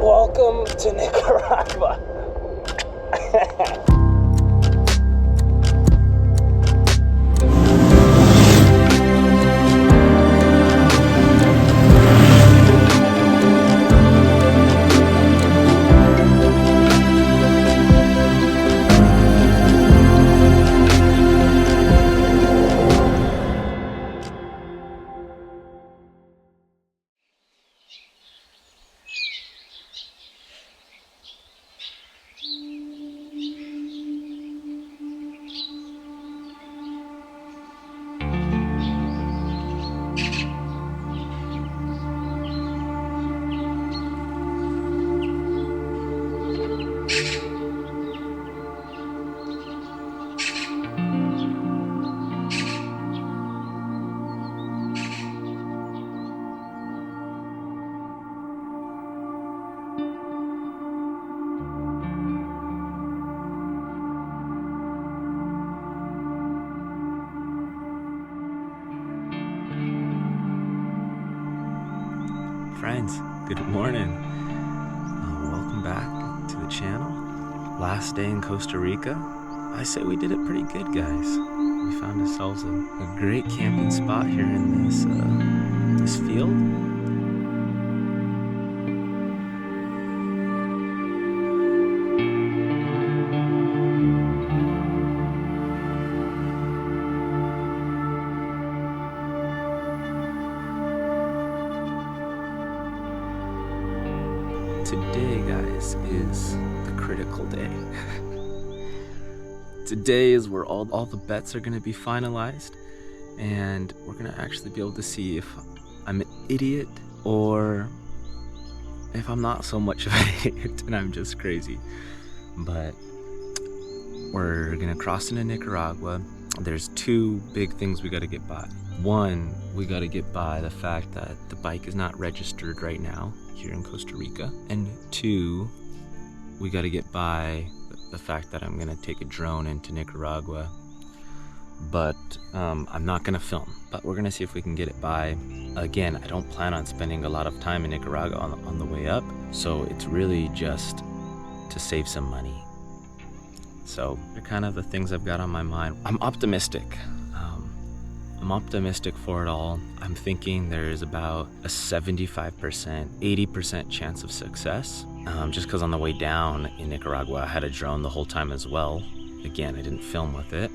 Welcome to Nicaragua. Friends, good morning. Welcome back to the channel. Last day in Costa Rica. I say we did it pretty good, guys. We found ourselves a great camping spot here in this field. Today, guys, is the critical day. Today is where all the bets are going to be finalized, and we're going to actually be able to see if I'm an idiot or if I'm not so much of an idiot and I'm just crazy. But we're going to cross into Nicaragua. There's two big things we got to get by. One, we got to get by the fact that the bike is not registered right now here in Costa Rica, and two, we got to get by the fact that I'm gonna take a drone into Nicaragua, but I'm not gonna film, but we're gonna see if we can get it by. Again, I don't plan on spending a lot of time in Nicaragua on the way up, so it's really just to save some money. So they're kind of the things I've got on my mind. I'm optimistic. I'm optimistic for it all. I'm thinking there's about a 75%, 80% chance of success. Just because on the way down in Nicaragua, I had a drone the whole time as well. Again, I didn't film with it.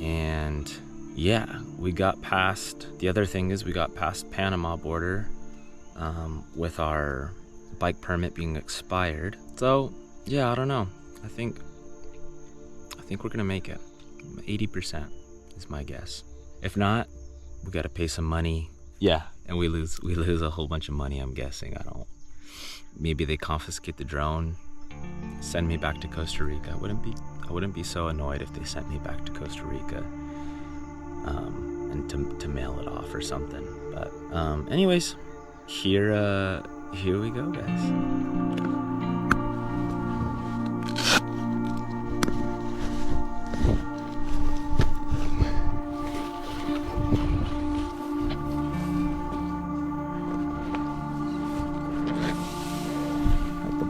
And yeah, we got past, the other thing is we got past Panama border with our bike permit being expired. So yeah, I don't know. I think we're gonna make it. 80% is my guess. If not, we gotta pay some money. Yeah, and we lose a whole bunch of money, I'm guessing. Maybe they confiscate the drone, send me back to Costa Rica. I wouldn't be so annoyed if they sent me back to Costa Rica and to mail it off or something. But anyways, here we go, guys.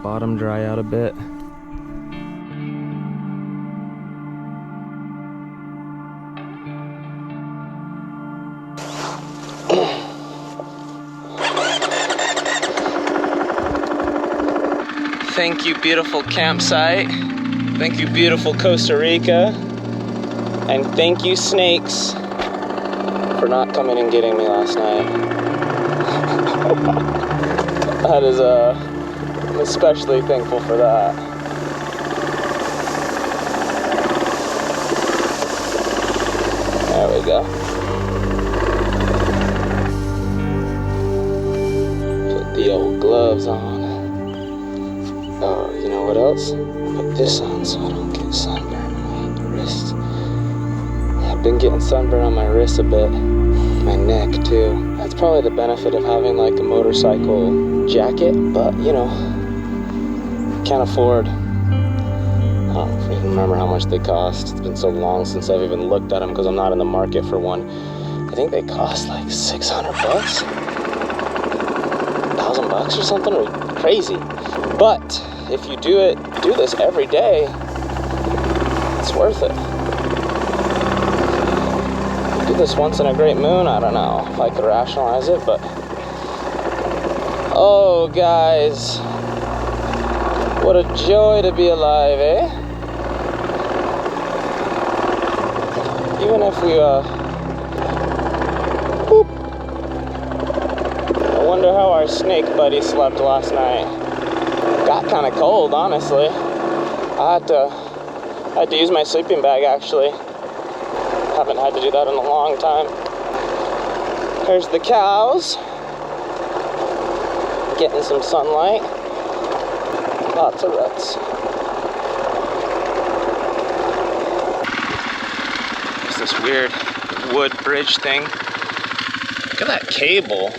Bottom dry out a bit. Thank you, beautiful campsite. Thank you, beautiful Costa Rica. And thank you, snakes, for not coming and getting me last night. That is I'm especially thankful for that. There we go. Put the old gloves on. Oh, you know what else? Put this on so I don't get sunburned on my wrist. I've been getting sunburned on my wrist a bit. My neck too. That's probably the benefit of having like a motorcycle jacket, but you know, can't afford. I don't even remember how much they cost. It's been so long since I've even looked at them because I'm not in the market for one. I think they cost like 600 bucks. $1,000 $10 or something, or crazy. But if you do this every day, it's worth it. Do this once in a great moon, I don't know if I could rationalize it, but oh guys, what a joy to be alive, eh? Even if we boop. I wonder how our snake buddy slept last night. Got kind of cold, honestly. I had to use my sleeping bag, actually. Haven't had to do that in a long time. Here's the cows. Getting some sunlight. Lots of reds. There's this weird wood bridge thing. Look at that cable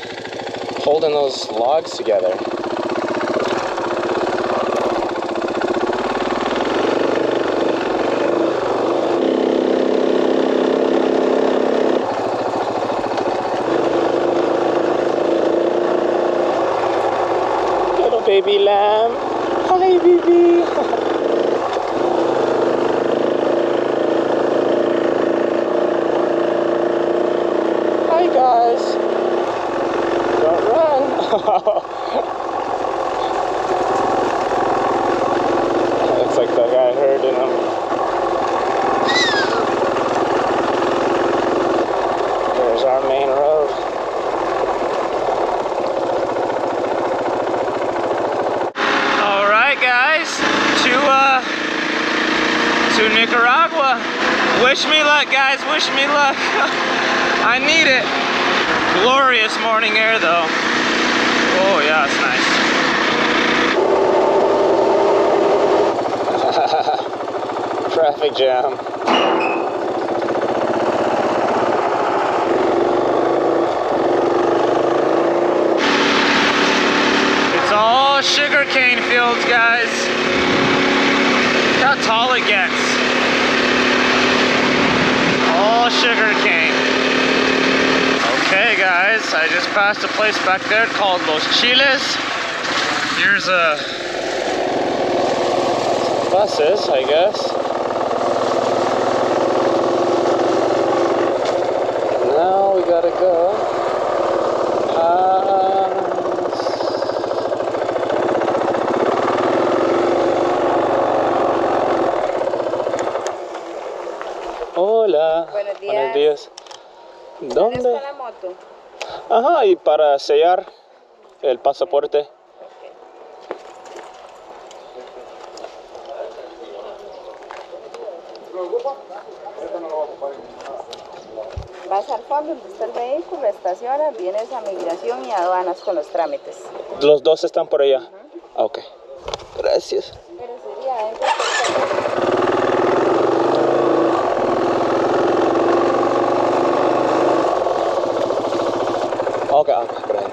holding those logs together. Baby lamb. Hi, baby. Hi, guys. Don't run. Looks like that guy herding them. There's our main road. To Nicaragua. Wish me luck, guys, wish me luck. I need it. Glorious morning air though. Oh yeah, it's nice. Traffic jam. It's all sugarcane fields, guys. Look how tall it gets. All sugar cane. Okay guys, I just passed a place back there called Los Chiles. Here's buses, I guess. Now we gotta go. Hola. Buenos días. Buenos días. ¿Dónde? ¿Vienes con la moto? Ajá, y para sellar el pasaporte. Vas al fondo donde está el vehículo, estacionas, vienes a migración y aduanas con los trámites. Los dos están por allá. Ok. Gracias. Pero sería adentro. Ok, por ahí.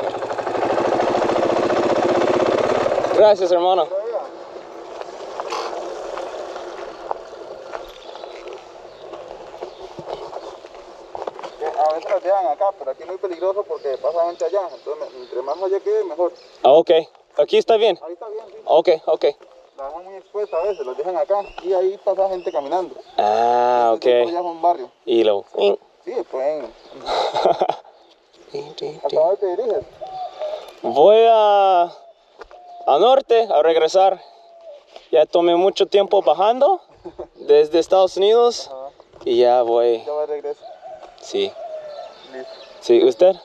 Gracias, hermano. A veces las dejan acá, pero aquí es muy peligroso porque pasa gente allá. Entonces, entre más allá quede, mejor. Ah, ok. ¿Aquí está bien? Ahí está bien, sí. Ok, ok. La dejan muy expuesta a veces, las dejan acá y ahí pasa gente caminando. Ah, ok. Entonces, allá es un barrio. Y lo... Sí, pues. ¿Hasta dónde te diriges? Voy a norte, a regresar. Ya tomé mucho tiempo bajando desde Estados Unidos. Ajá. Y ya voy. Ya va de regreso. Sí. Listo. Sí, ¿usted?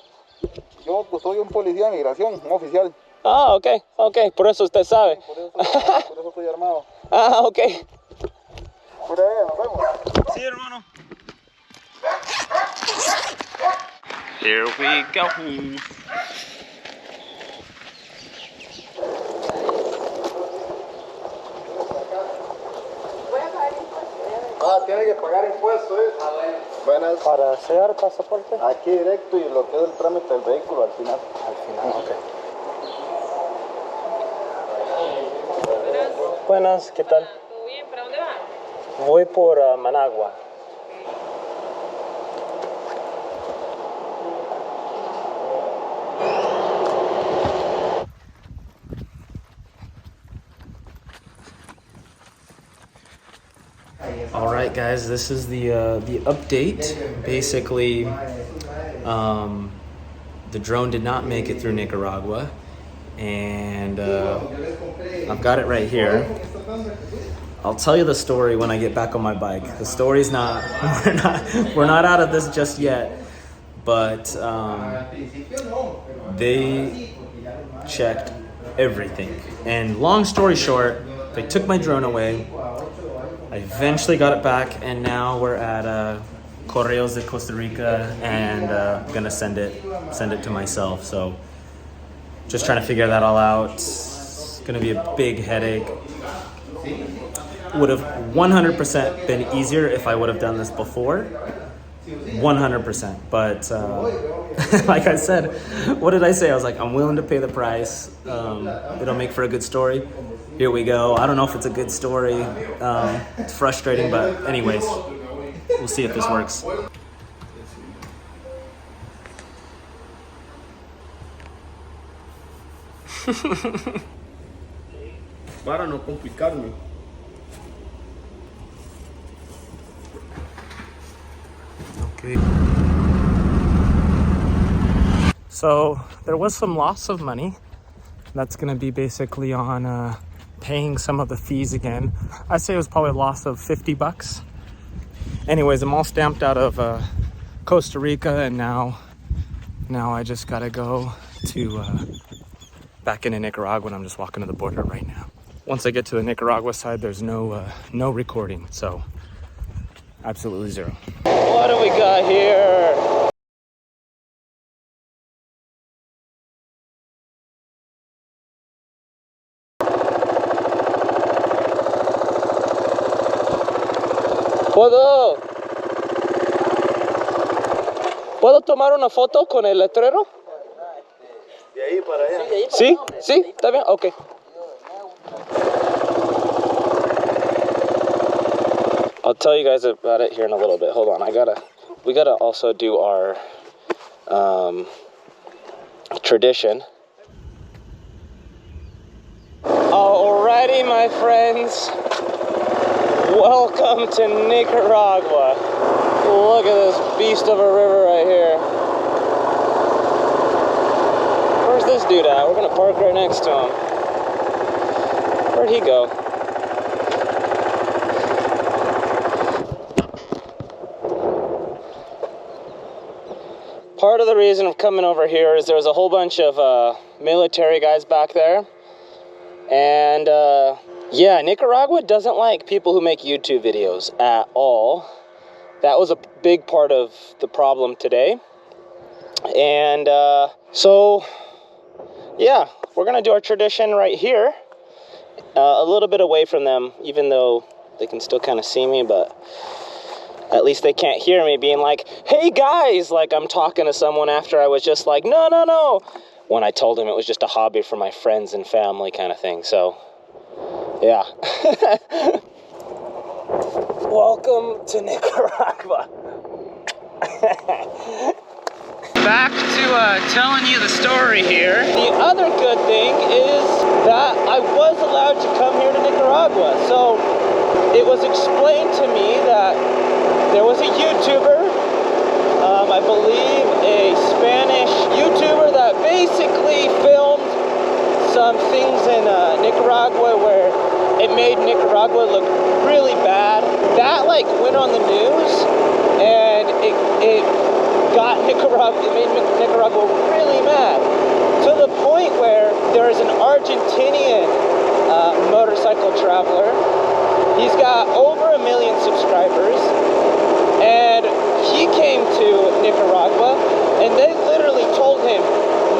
Yo pues soy un policía de migración, un oficial. Ah, ok, ok. Por eso usted sabe. Por eso estoy armado. Ah, ok. Por ahí, nos vemos. Sí, hermano. Here we go. Tiene que pagar impuestos, ¿eh? Ah, bueno. Buenas. Para sellar el pasaporte. Aquí directo y lo que es el trámite del vehículo al final. Al final, ok. Buenas, ¿qué tal? ¿Todo bien? ¿Para dónde vas? Voy por Managua. All right, guys, this is the update. Basically, the drone did not make it through Nicaragua, and I've got it right here. I'll tell you the story when I get back on my bike. The story's not we're not out of this just yet, but they checked everything. And long story short, they took my drone away. I eventually got it back, and now we're at Correos de Costa Rica, and gonna send it to myself. So just trying to figure that all out. It's gonna be a big headache. Would have 100% been easier if I would have done this before. 100%. But like I said, what did I say? I was like, I'm willing to pay the price. It'll make for a good story. Here we go. I don't know if it's a good story. It's frustrating, but anyways, we'll see if this works. Para no complicarme. Okay. So there was some loss of money. That's going to be basically on paying some of the fees again. I'd say it was probably a loss of $50. Anyways, I'm all stamped out of Costa Rica, and now I just got to go to back into Nicaragua, and I'm just walking to the border right now. Once I get to the Nicaragua side, there's no recording, so absolutely zero. What do we got here? ¿Puedo tomar una foto con el letrero? De ahí para allá. Sí, sí, está bien, okay. I'll tell you guys about it here in a little bit. Hold on, we gotta also do our tradition. Alrighty, my friends. Welcome to Nicaragua. Look at this beast of a river right here. Where's this dude at? We're gonna park right next to him. Where'd he go? Part of the reason of coming over here is there's a whole bunch of military guys back there. And yeah, Nicaragua doesn't like people who make YouTube videos at all. That was a big part of the problem today. And so, yeah, we're gonna do our tradition right here. A little bit away from them, even though they can still kind of see me, but at least they can't hear me being like, hey guys, like I'm talking to someone after I was just like, no, no, no, when I told them it was just a hobby for my friends and family kind of thing. So, yeah. Welcome to Nicaragua. Back to telling you the story here. The other good thing is that I was allowed to come here to Nicaragua. So it was explained to me that there was a YouTuber, I believe a Spanish YouTuber, that basically filmed some things in Nicaragua where it made Nicaragua look really bad. That like went on the news, and it made Nicaragua really mad, to the point where there is an Argentinian motorcycle traveler. He's got over 1 million subscribers, and he came to Nicaragua, and they literally told him,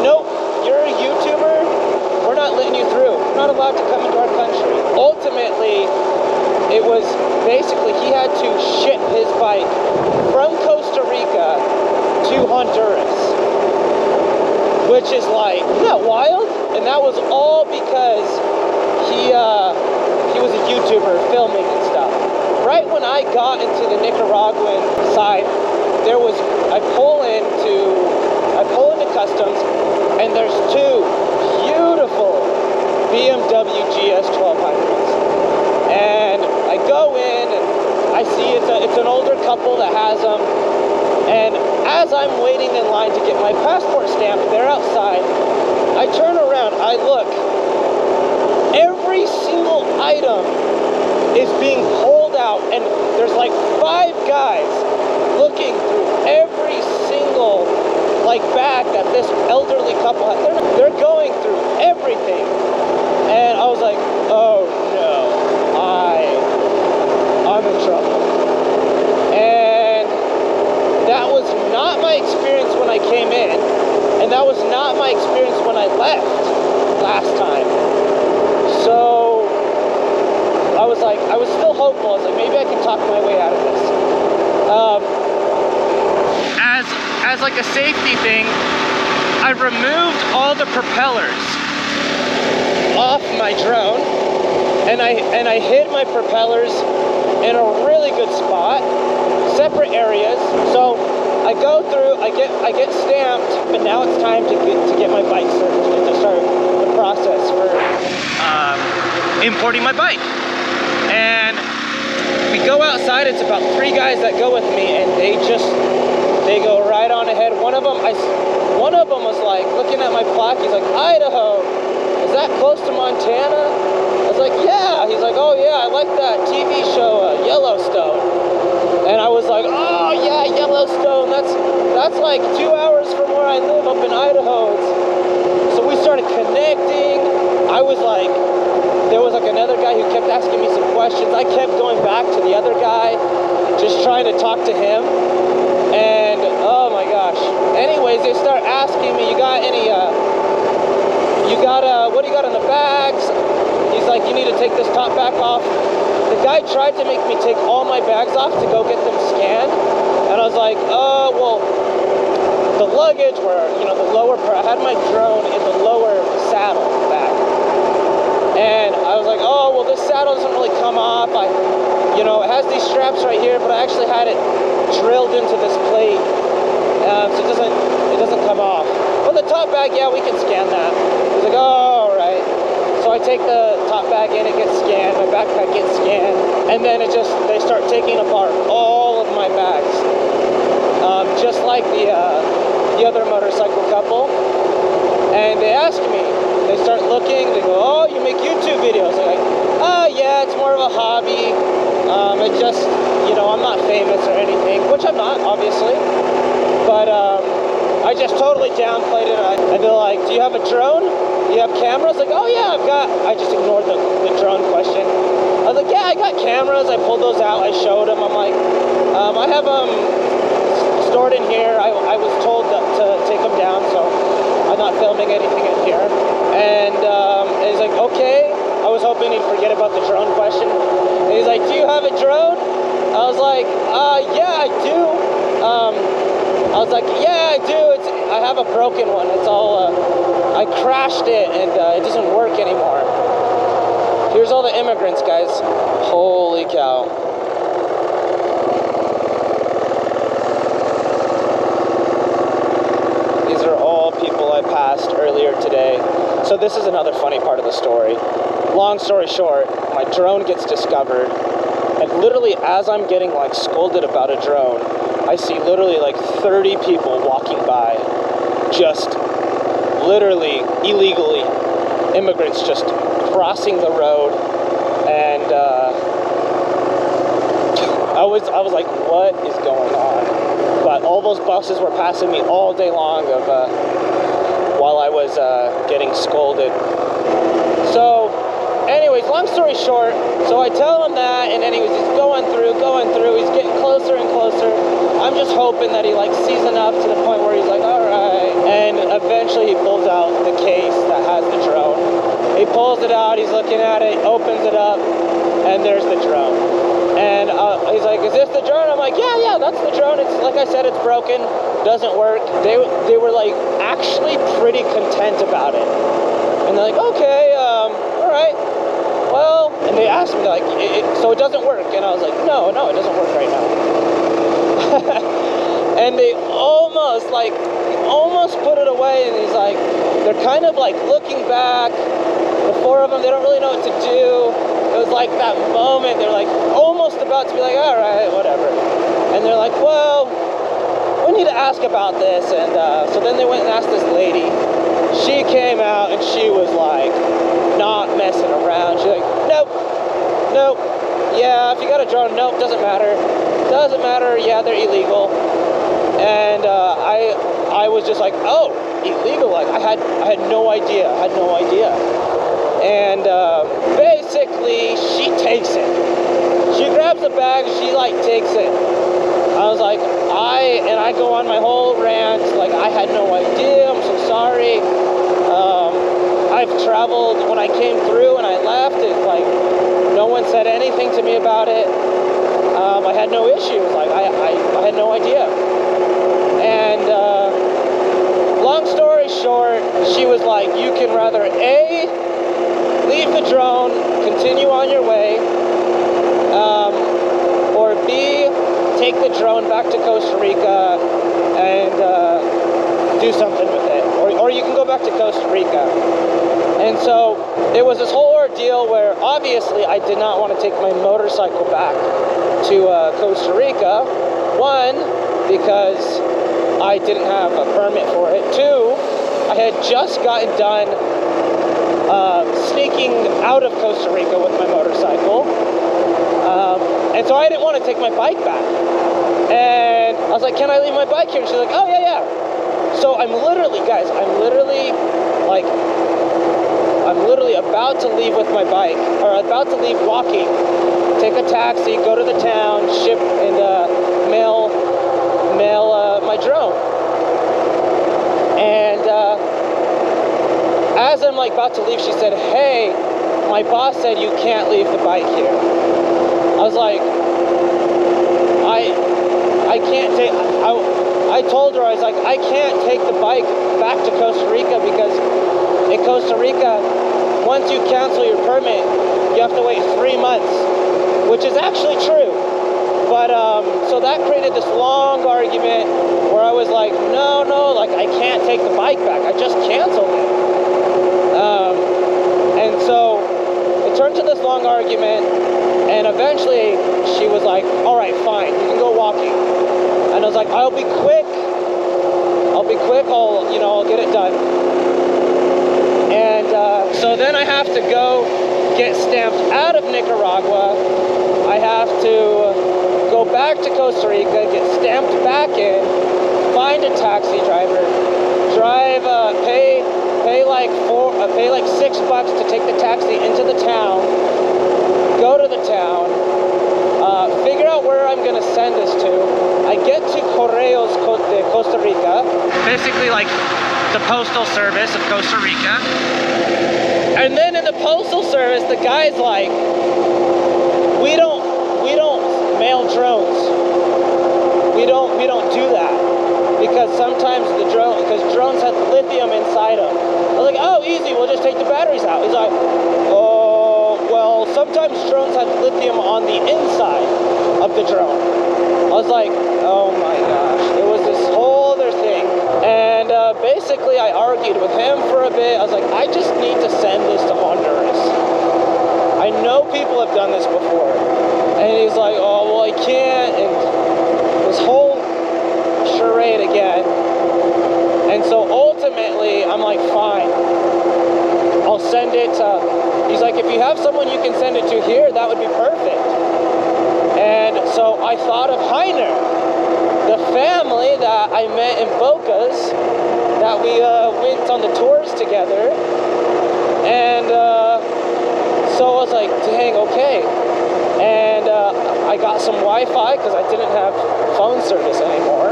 nope, you're a YouTuber, we're not letting you through, you're not allowed to come into our country. Ultimately, it was basically he had to ship his bike from Costa Rica to Honduras, which is like, isn't that wild? And that was all because he was a YouTuber filming and stuff. Right when I got into the Nicaraguan side, I pull into customs, and there's two beautiful BMW GS 1200s. And I go in, and couple that has them. And as I'm waiting in line to get my passport stamped, they're outside. I turn around, I look. Every single item is being pulled out, and there's like 5 guys looking through every single bag that this elderly couple has. They're going through everything. And I was like, oh no, I'm in trouble. And that was not my experience when I came in, and that was not my experience when I left last time. So I was still hopeful. I was like, maybe I can talk my way out of this. As like a safety thing, I removed all the propellers off my drone, and I hid my propellers in a really good spot, separate areas. So I go through, I get stamped, but now it's time to get my bike serviced, to start the process for importing my bike. And we go outside. It's about 3 guys that go with me, and they go right on ahead. One of them was like looking at my plaque. He's like, Idaho, is that close to Montana? I was like, yeah. He's like, oh yeah, I like that TV show, Yellowstone. And I was like, oh yeah, Yellowstone. That's like 2 hours from where I live up in Idaho. So we started connecting. I was like, there was like another guy who kept asking me some questions. I kept going back to the other guy, just trying to talk to him. And oh my gosh. Anyways, they start asking me, what do you got in the bags? He's like, you need to take this top back off. The guy tried to make me take all my bags off to go get them scanned. And I was like, well, the luggage were, the lower part. I had my drone in the lower saddle bag. And I was like, oh, well, this saddle doesn't really come off. It has these straps right here, but I actually had it drilled into this plate, so it doesn't come off. But the top bag, yeah, we can scan that. He's like, oh, all right. So I take the top bag in, it gets scanned, my backpack gets scanned, and then they start taking apart all of my bags, just like the other motorcycle couple. And they ask me, they start looking, they go, oh, you make YouTube videos? I'm like, oh yeah, it's more of a hobby. It just, I'm not famous or anything, which I'm not, obviously. But I just totally downplayed it. And they're like, do you have a drone? Do you have cameras? Like, oh yeah, I just ignored the drone question. I was like, yeah, I got cameras. I pulled those out, I showed them. I'm like, I have them stored in here. I was told to take them down, so I'm not filming anything in here. And he's like, okay. I was hoping he'd forget about the drone question. And he's like, do you have a drone? I was like, yeah, I do. I was like, yeah, I do. I have a broken one. It's all, I crashed it and it doesn't work anymore. Here's all the immigrants, guys. Holy cow. These are all people I passed earlier today. So this is another funny part of the story. Long story short, my drone gets discovered, and literally as I'm getting scolded about a drone, I see literally 30 people walking by, just literally illegally, immigrants just crossing the road. And I was like, what is going on? But all those buses were passing me all day long while I was getting scolded. So anyways, long story short, so I tell him that, and anyways, he's going through, he's getting closer and closer. I'm just hoping that he sees enough to the point where he's like, all right. And eventually he pulls out the case that has the drone. He pulls it out, he's looking at it, opens it up, and there's the drone. And he's like, is this the drone? I'm like, yeah, that's the drone. It's like I said, it's broken, doesn't work. They were actually pretty content about it. And they're like, okay, all right. Well, and they asked me so it doesn't work? And I was like, no, it doesn't work right now. And they almost put it away, and he's like, they're kind of looking back. The 4 of them, they don't really know what to do. It was that moment, they're almost about to be like, all right, whatever. And they're like, well, we need to ask about this. And so then they went and asked this lady. She came out and she was like, not messing around. She's like, nope, nope. Yeah, if you got a drone, nope, doesn't matter. Doesn't matter, yeah, they're illegal. And I was just like, oh, illegal? Like, I had no idea. I had no idea. And basically, she takes it. She grabs the bag, she like takes it. I was like, I go on my whole rant, like, I had no idea, I'm so sorry. I've traveled, when I came through and I left, it, like, no one said anything to me about it. I had no issues, like, I had no idea. And long story short, she was like, you can rather A, leave the drone, continue on your way, or B, take the drone back to Costa Rica and do something with it. Or you can go back to Costa Rica. And so it was this whole ordeal where obviously I did not want to take my motorcycle back to Costa Rica. One, because I didn't have a permit for it. Two, I had just gotten done sneaking out of Costa Rica with my motorcycle. And so I didn't want to take my bike back. And I was like, can I leave my bike here? And she's like, oh, yeah, yeah. So I'm literally, guys, I'm literally about to leave with my bike, or about to leave walking, take a taxi, go to the town, ship and mail my drone. And as I'm like about to leave, she said, hey, my boss said you can't leave the bike here. I was like, I can't take, I told her, I was like, I can't take the bike back to Costa Rica because in Costa Rica, once you cancel your permit, you have to wait 3 months, which is actually true. But, so that created this long argument where I was like, no, like, I can't take the bike back. I just canceled it. And so it turned to this long argument, and eventually she was like, all right, fine, you can go walking. And I was like, I'll be quick, I'll get it done. And so then I have to go get stamped out of Nicaragua. I have to go back to Costa Rica, get stamped back in, find a taxi driver, drive, pay like $6 to take the taxi into the town, go to the town, figure out where I'm gonna send this to. I get to Correos de Costa Rica, basically like the postal service of Costa Rica. And then in the postal service, the guy's like, we don't mail drones. We don't do that because sometimes because drones have lithium inside them. I was like, oh, easy, we'll just take the batteries out. He's like, oh, well, sometimes drones have lithium on the inside of the drone. I was like, oh my gosh, it was this whole other thing. And basically I argued with him for a bit. I was like, I just need to send this to Honduras. I know people have done this before. And he's like, oh, well, I can't. And this whole charade again. And so ultimately, I'm like, fine. I'll send it to, he's like, if you have someone you can send it to here, that would be perfect. And so I thought of Heiner, the family that I met in Bocas, that we went on the tours together. And so I was like, dang, okay. And I got some Wi-Fi because I didn't have phone service anymore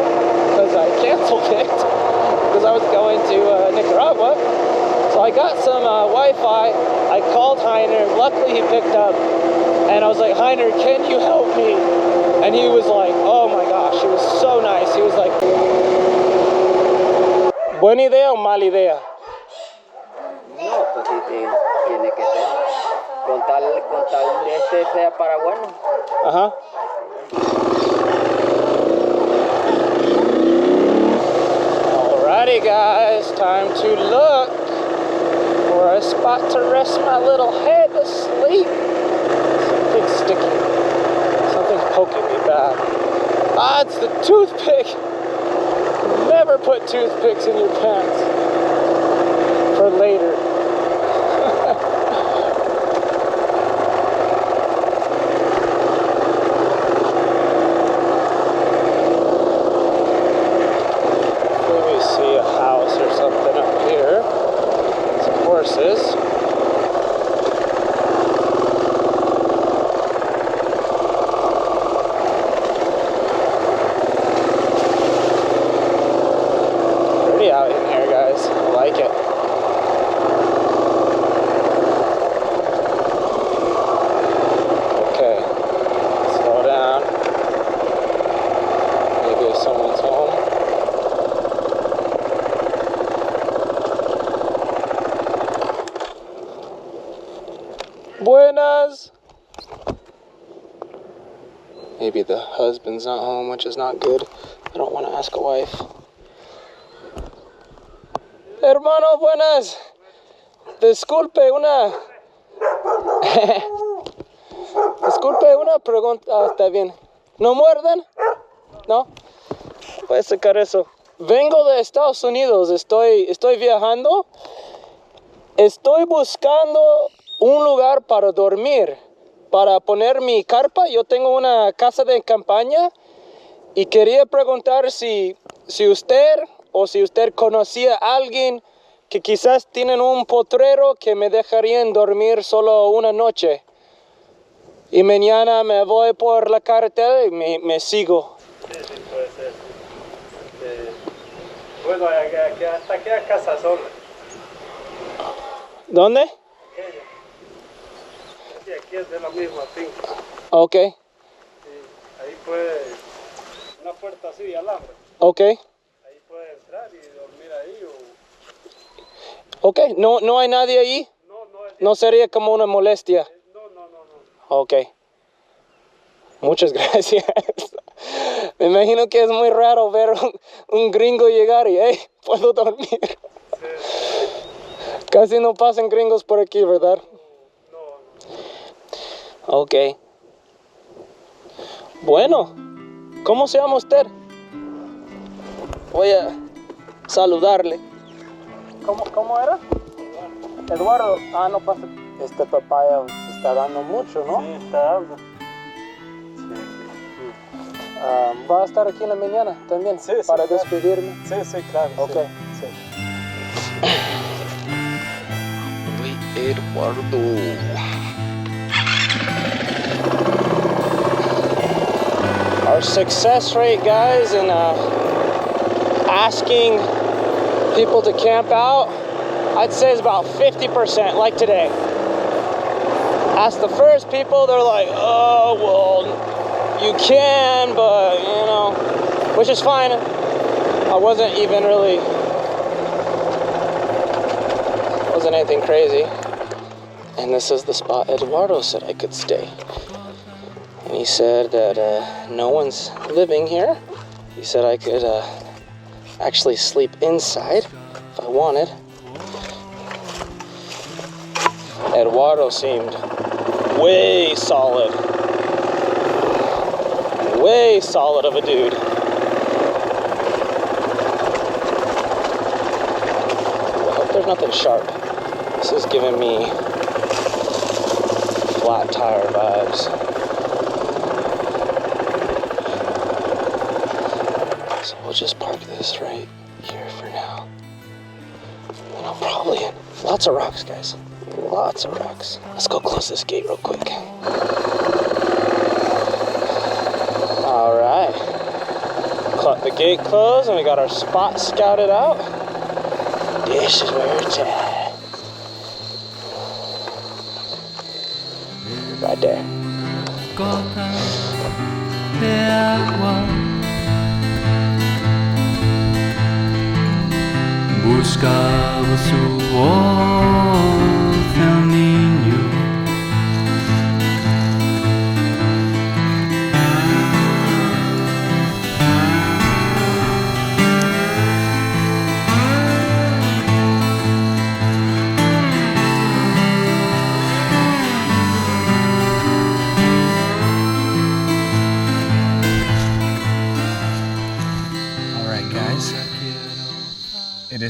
because I canceled it because I was going to Nicaragua. So I got some Wi-Fi. I called Heiner. Luckily he picked up. And I was like, Heiner, can you help me? And he was like, oh my gosh, he was so nice. He was like, ¿buena idea o mala idea? No, pues sí, tiene que ser. Con tal sea para bueno. Uh-huh. Alrighty guys, time to look for a spot to rest my little head to sleep. Something's sticky. Something's poking me bad. Ah, it's the toothpick. Never put toothpicks in your pants for later. Let me see a house or something up here. Some horses. Out in here, guys. I like it. Okay, slow down. Maybe if someone's home. Buenas. Maybe the husband's not home, which is not good. I don't want to ask a wife. Hermano, buenas. Disculpe, una pregunta. Ah, está bien. ¿No muerden? ¿No? Voy a sacar eso. Vengo de Estados Unidos. Estoy viajando. Estoy buscando un lugar para dormir, para poner mi carpa. Yo tengo una casa de campaña y quería preguntar si usted o si usted conocía a alguien que quizás tienen un potrero que me dejarían dormir solo una noche. Y mañana me voy por la carretera y me sigo. Sí, puede ser. Bueno, ¿hasta qué casa son? ¿Dónde? Sí, aquí es de la misma finca. Ok. Sí, ahí puede, una puerta así de alambre. Ok. Ahí puede entrar y dormir ahí o... Ok, ¿no hay nadie ahí? No sería como una molestia. No. Ok. Muchas gracias. Me imagino que es muy raro ver un gringo llegar y, hey, puedo dormir. Sí. Casi no pasan gringos por aquí, ¿verdad? No. Ok. Bueno, ¿cómo se llama usted? Voy a saludarle. ¿Cómo era? Eduardo. Ah, no pasa. Este papaya está dando mucho, ¿no? Sí, está dando. ¿Va a estar aquí en la mañana también? Sí, para claro. despedirme. Sí, claro. Ok. Sí. Eduardo. Our success rate, guys, in asking people to camp out, I'd say is about 50%, like today. Ask the first people, they're like, oh, well, you can, but, you know, which is fine. I wasn't anything crazy. And this is the spot Eduardo said I could stay. And he said that no one's living here. He said I could actually sleep inside if I wanted. Eduardo seemed way solid of a dude. I hope there's nothing sharp. This is giving me flat tire vibes. So we'll just park this right here for now. And I'll probably... Lots of rocks, guys. Lots of rocks. Let's go close this gate real quick. Alright. The gate closed and we got our spot scouted out. This is where it's at. Right there. Gotas de agua buscaba su voz el niño.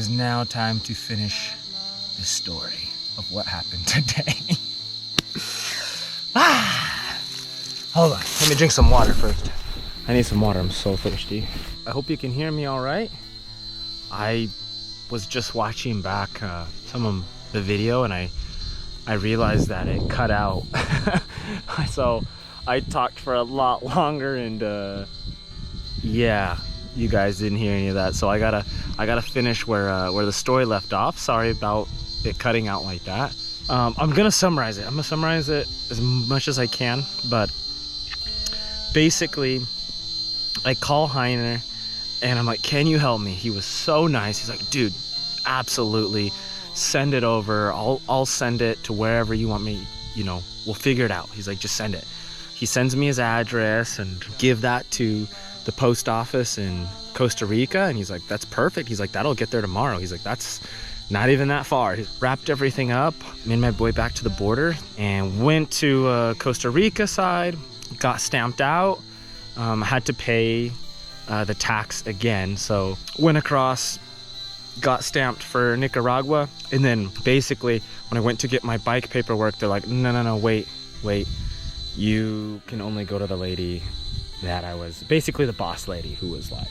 is now time to finish the story of what happened today. Hold on, let me drink some water first. I need some water, I'm so thirsty. I hope you can hear me all right. I was just watching back some of the video and I realized that it cut out. So I talked for a lot longer and yeah, you guys didn't hear any of that. So I gotta finish where the story left off. Sorry about it cutting out like that. I'm gonna summarize it. I'm gonna summarize it as much as I can, but basically I call Heiner and I'm like, can you help me? He was so nice. He's like, dude, absolutely, send it over. I'll send it to wherever you want me, you know, we'll figure it out. He's like, just send it. He sends me his address and give that to the post office in Costa Rica, and he's like, that's perfect. He's like, that'll get there tomorrow. He's like, that's not even that far. He wrapped everything up, made my boy back to the border and went to Costa Rica side, got stamped out, had to pay the tax again, so went across, got stamped for Nicaragua, and then basically when I went to get my bike paperwork, they're like, no, wait, you can only go to the lady that I was, basically the boss lady who was like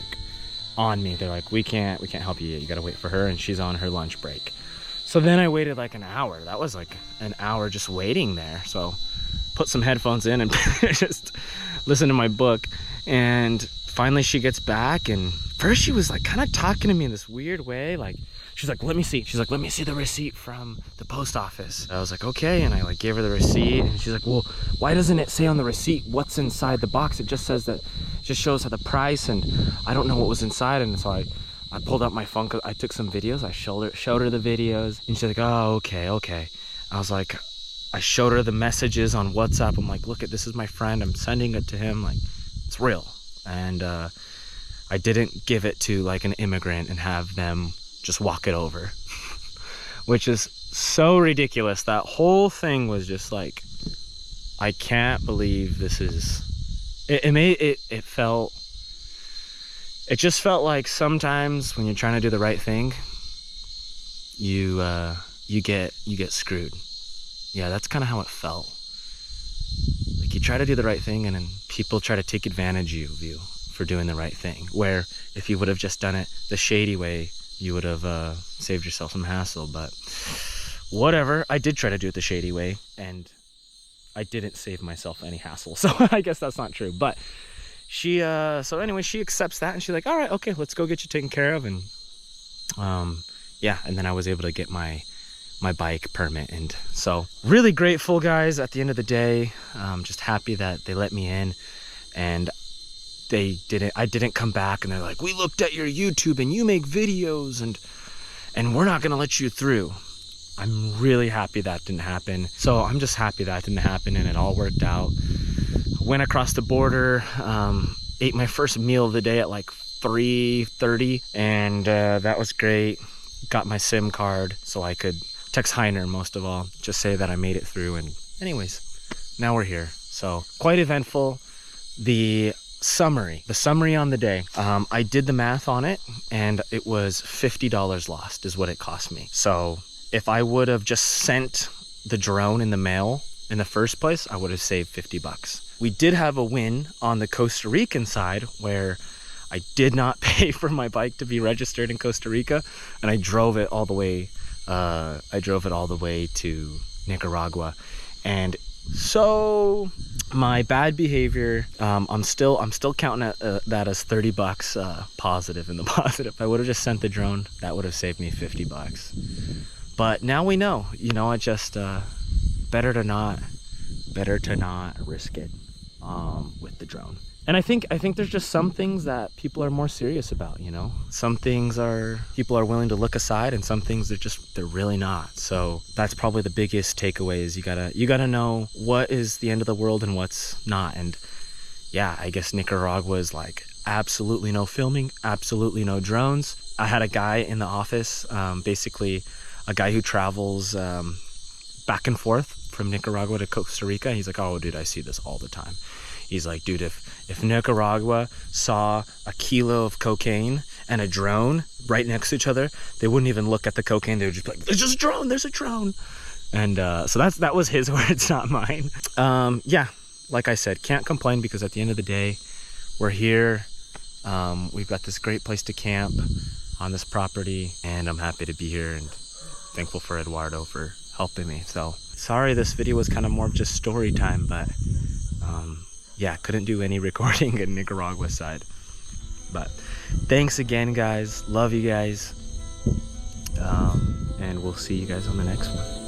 on me. They're like, we can't help you yet, you gotta wait for her and she's on her lunch break. So then I waited like an hour. That was like an hour just waiting there. So put some headphones in and just listen to my book, and finally she gets back, and first she was like kind of talking to me in this weird way, like she's like, let me see. She's like, let me see the receipt from the post office. I was like, okay, and I like gave her the receipt, and she's like, well, why doesn't it say on the receipt what's inside the box? It just says that, it just shows the price, and I don't know what was inside. And so I pulled out my phone, cause I took some videos. I showed her the videos, and she's like, oh, okay. I was like, I showed her the messages on WhatsApp. I'm like, look, this is my friend. I'm sending it to him. Like, it's real. And I didn't give it to like an immigrant and have them just walk it over, which is so ridiculous. That whole thing was just like, I can't believe this is, it just felt like sometimes when you're trying to do the right thing, you get screwed. Yeah, that's kind of how it felt. Like you try to do the right thing and then people try to take advantage of you for doing the right thing, where if you would have just done it the shady way, you would have saved yourself some hassle. But whatever, I did try to do it the shady way and I didn't save myself any hassle, so I guess that's not true. But she so anyway, she accepts that and she's like, all right, okay, let's go get you taken care of. And yeah, and then I was able to get my bike permit. And so really grateful, guys, at the end of the day. Just happy that they let me in, and I didn't come back and they're like, we looked at your YouTube and you make videos and we're not gonna let you through. I'm really happy that didn't happen. So I'm just happy that didn't happen and it all worked out. Went across the border, ate my first meal of the day at like 3:30, and that was great. Got my SIM card so I could text Heiner, most of all, just say that I made it through. And anyways, now we're here. So quite eventful. The summary on the day, I did the math on it and it was $50 lost is what it cost me. So if I would have just sent the drone in the mail in the first place, I would have saved 50 bucks. We did have a win on the Costa Rican side where I did not pay for my bike to be registered in Costa Rica, and I drove it all the way to Nicaragua. And so my bad behavior, I'm still counting that as 30 bucks positive in the positive. If I would have just sent the drone, that would have saved me 50 bucks. But now we know, I just better to not risk it with the drone. And I think there's just some things that people are more serious about, Some things people are willing to look aside, and some things they're really not. So that's probably the biggest takeaway is you gotta know what is the end of the world and what's not. And yeah, I guess Nicaragua is like absolutely no filming, absolutely no drones. I had a guy in the office, basically a guy who travels back and forth from Nicaragua to Costa Rica. He's like, oh dude, I see this all the time. He's like, dude, if Nicaragua saw a kilo of cocaine and a drone right next to each other, they wouldn't even look at the cocaine. They would just be like, there's just a drone, there's a drone. And so that was his words, not mine. Yeah, like I said, can't complain because at the end of the day, we're here. We've got this great place to camp on this property, and I'm happy to be here and thankful for Eduardo for helping me. So sorry this video was kind of more of just story time, but yeah, couldn't do any recording in Nicaragua side. But thanks again, guys. Love you guys. And we'll see you guys on the next one.